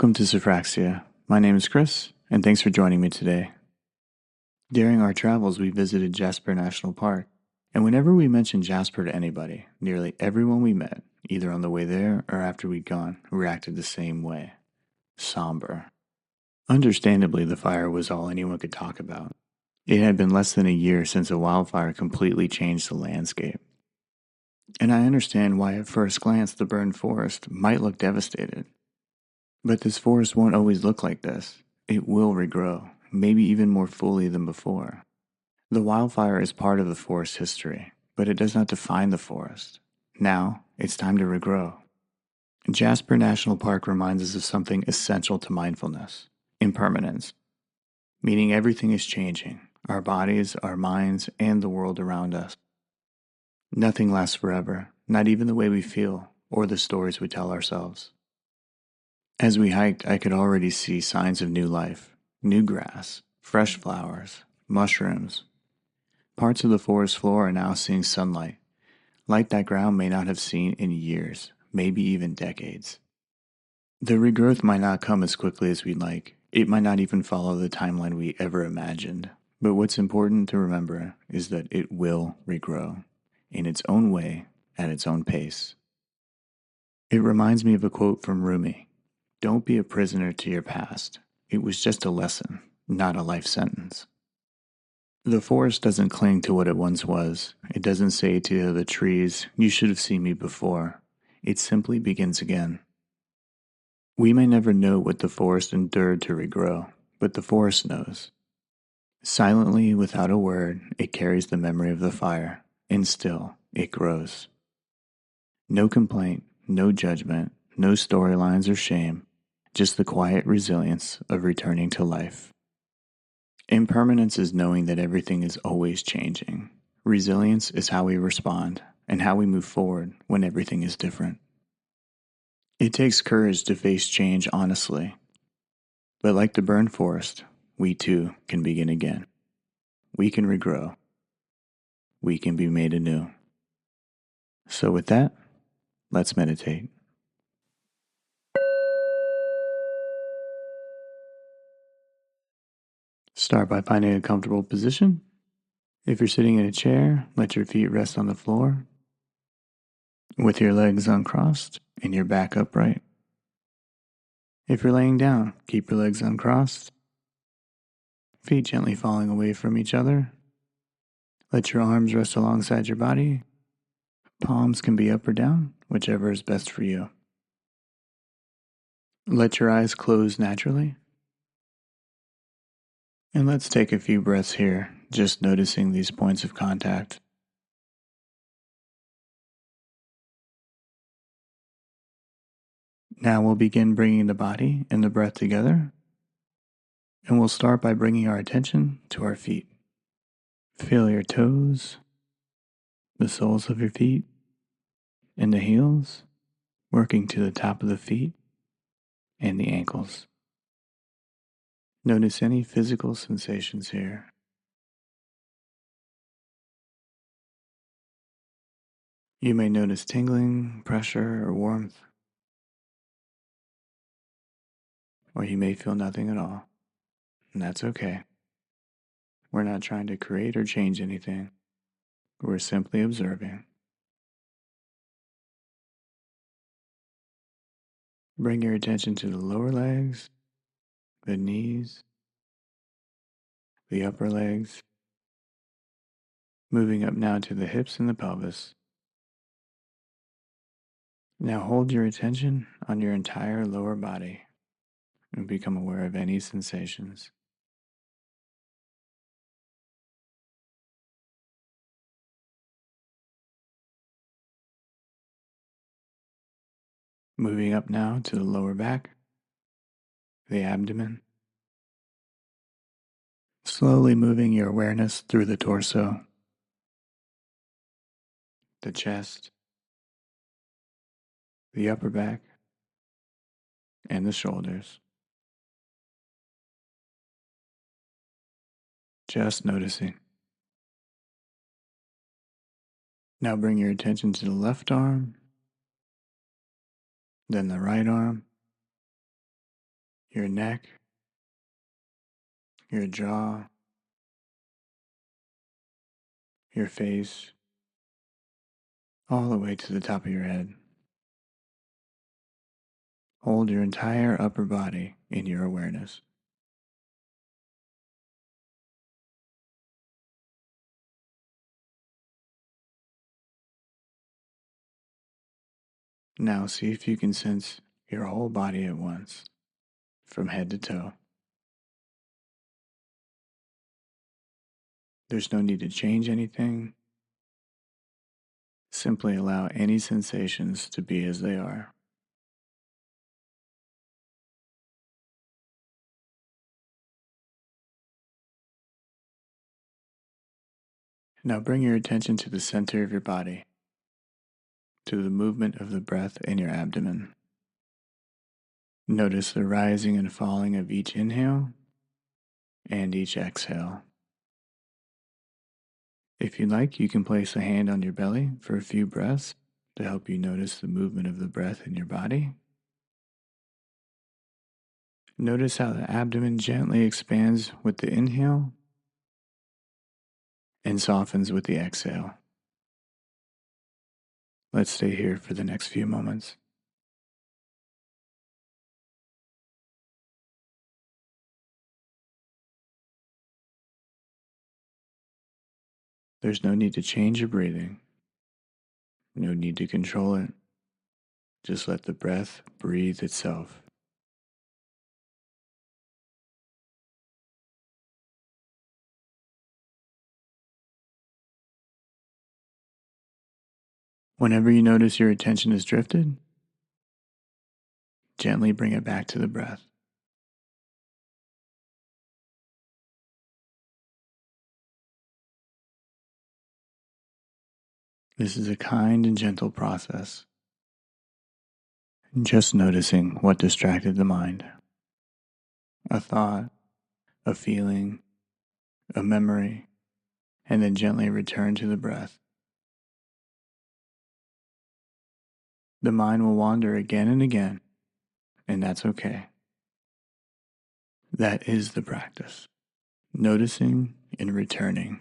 Welcome to SOPHRAXIA. My name is Chris, and thanks for joining me today. During our travels, we visited Jasper National Park, and whenever we mentioned Jasper to anybody, nearly everyone we met, either on the way there or after we'd gone, reacted the same way. Somber. Understandably, the fire was all anyone could talk about. It had been less than a year since a wildfire completely changed the landscape. And I understand why at first glance the burned forest might look devastated. But this forest won't always look like this. It will regrow, maybe even more fully than before. The wildfire is part of the forest's history, but it does not define the forest. Now, it's time to regrow. Jasper National Park reminds us of something essential to mindfulness: impermanence. Meaning everything is changing: our bodies, our minds, and the world around us. Nothing lasts forever, not even the way we feel or the stories we tell ourselves. As we hiked, I could already see signs of new life: new grass, fresh flowers, mushrooms. Parts of the forest floor are now seeing sunlight, light that ground may not have seen in years, maybe even decades. The regrowth might not come as quickly as we'd like. It might not even follow the timeline we ever imagined. But what's important to remember is that it will regrow, in its own way, at its own pace. It reminds me of a quote from Rumi: "Don't be a prisoner to your past. It was just a lesson, not a life sentence." The forest doesn't cling to what it once was. It doesn't say to the trees, "You should have seen me before." It simply begins again. We may never know what the forest endured to regrow, but the forest knows. Silently, without a word, it carries the memory of the fire, and still, it grows. No complaint, no judgment, no storylines or shame, just the quiet resilience of returning to life. Impermanence is knowing that everything is always changing. Resilience is how we respond and how we move forward when everything is different. It takes courage to face change honestly. But like the burned forest, we too can begin again. We can regrow. We can be made anew. So with that, let's meditate. Start by finding a comfortable position. If you're sitting in a chair, let your feet rest on the floor, with your legs uncrossed and your back upright. If you're laying down, keep your legs uncrossed, feet gently falling away from each other. Let your arms rest alongside your body. Palms can be up or down, whichever is best for you. Let your eyes close naturally. And let's take a few breaths here, just noticing these points of contact. Now we'll begin bringing the body and the breath together, and we'll start by bringing our attention to our feet. Feel your toes, the soles of your feet, and the heels, working to the top of the feet and the ankles. Notice any physical sensations here. You may notice tingling, pressure, or warmth, or you may feel nothing at all, and that's okay. We're not trying to create or change anything. We're simply observing. Bring your attention to the lower legs, the knees, the upper legs, moving up now to the hips and the pelvis. Now hold your attention on your entire lower body and become aware of any sensations. Moving up now to the lower back, the abdomen. Slowly moving your awareness through the torso, the chest, the upper back, and the shoulders. Just noticing. Now bring your attention to the left arm, then the right arm, your neck, your jaw, your face, all the way to the top of your head. Hold your entire upper body in your awareness. Now see if you can sense your whole body at once, from head to toe. There's no need to change anything. Simply allow any sensations to be as they are. Now bring your attention to the center of your body, to the movement of the breath in your abdomen. Notice the rising and falling of each inhale and each exhale. If you'd like, you can place a hand on your belly for a few breaths to help you notice the movement of the breath in your body. Notice how the abdomen gently expands with the inhale and softens with the exhale. Let's stay here for the next few moments. There's no need to change your breathing. No need to control it. Just let the breath breathe itself. Whenever you notice your attention has drifted, gently bring it back to the breath. This is a kind and gentle process. Just noticing what distracted the mind. A thought, a feeling, a memory, and then gently return to the breath. The mind will wander again and again, and that's okay. That is the practice. Noticing and returning.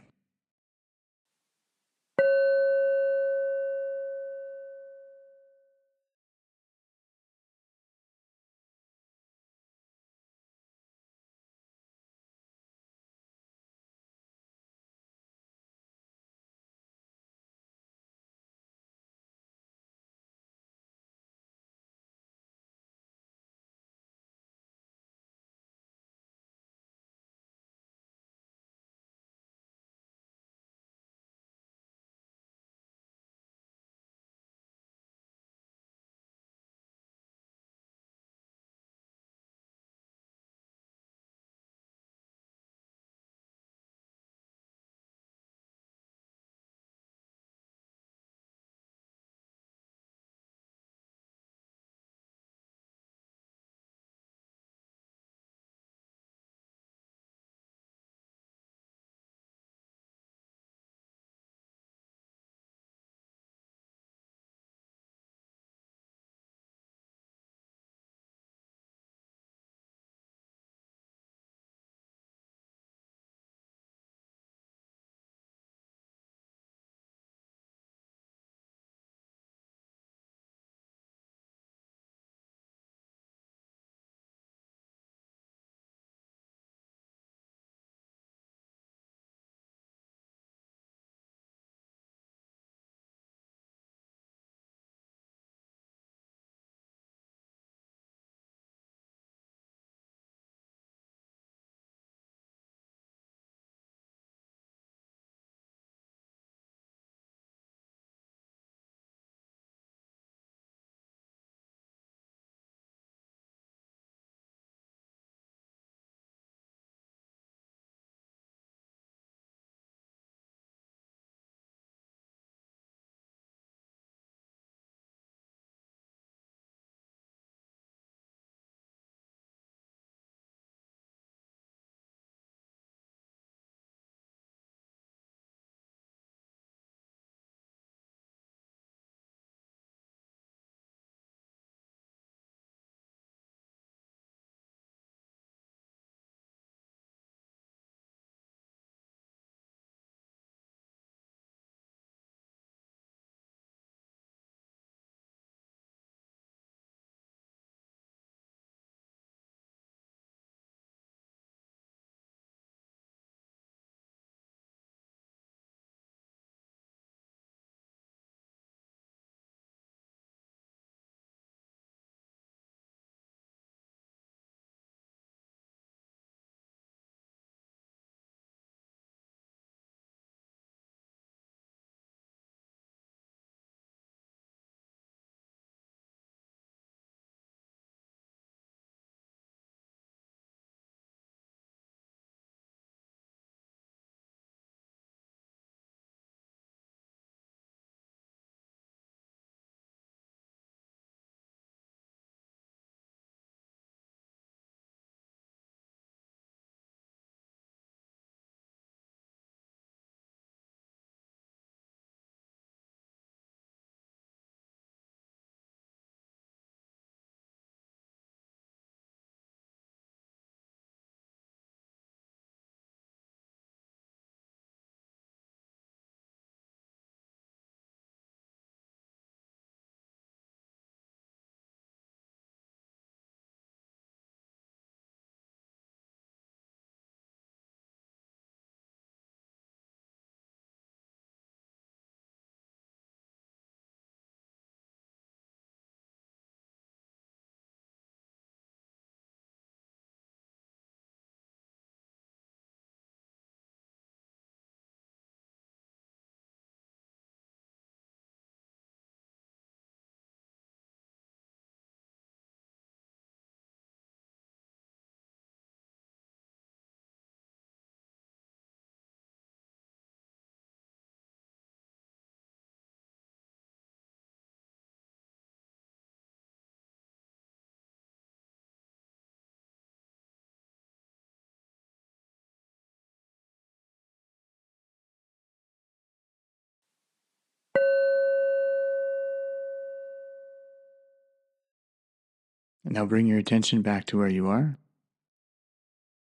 Now bring your attention back to where you are.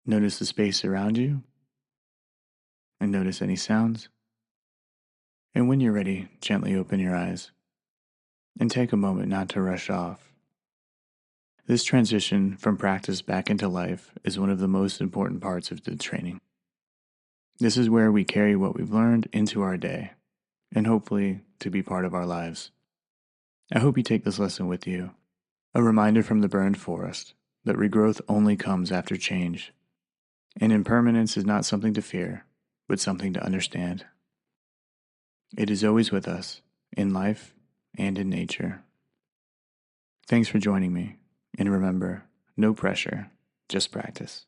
Notice the space around you, and notice any sounds. And when you're ready, gently open your eyes and take a moment not to rush off. This transition from practice back into life is one of the most important parts of the training. This is where we carry what we've learned into our day, and hopefully to be part of our lives. I hope you take this lesson with you, a reminder from the burned forest that regrowth only comes after change, and impermanence is not something to fear, but something to understand. It is always with us, in life and in nature. Thanks for joining me, and remember, no pressure, just practice.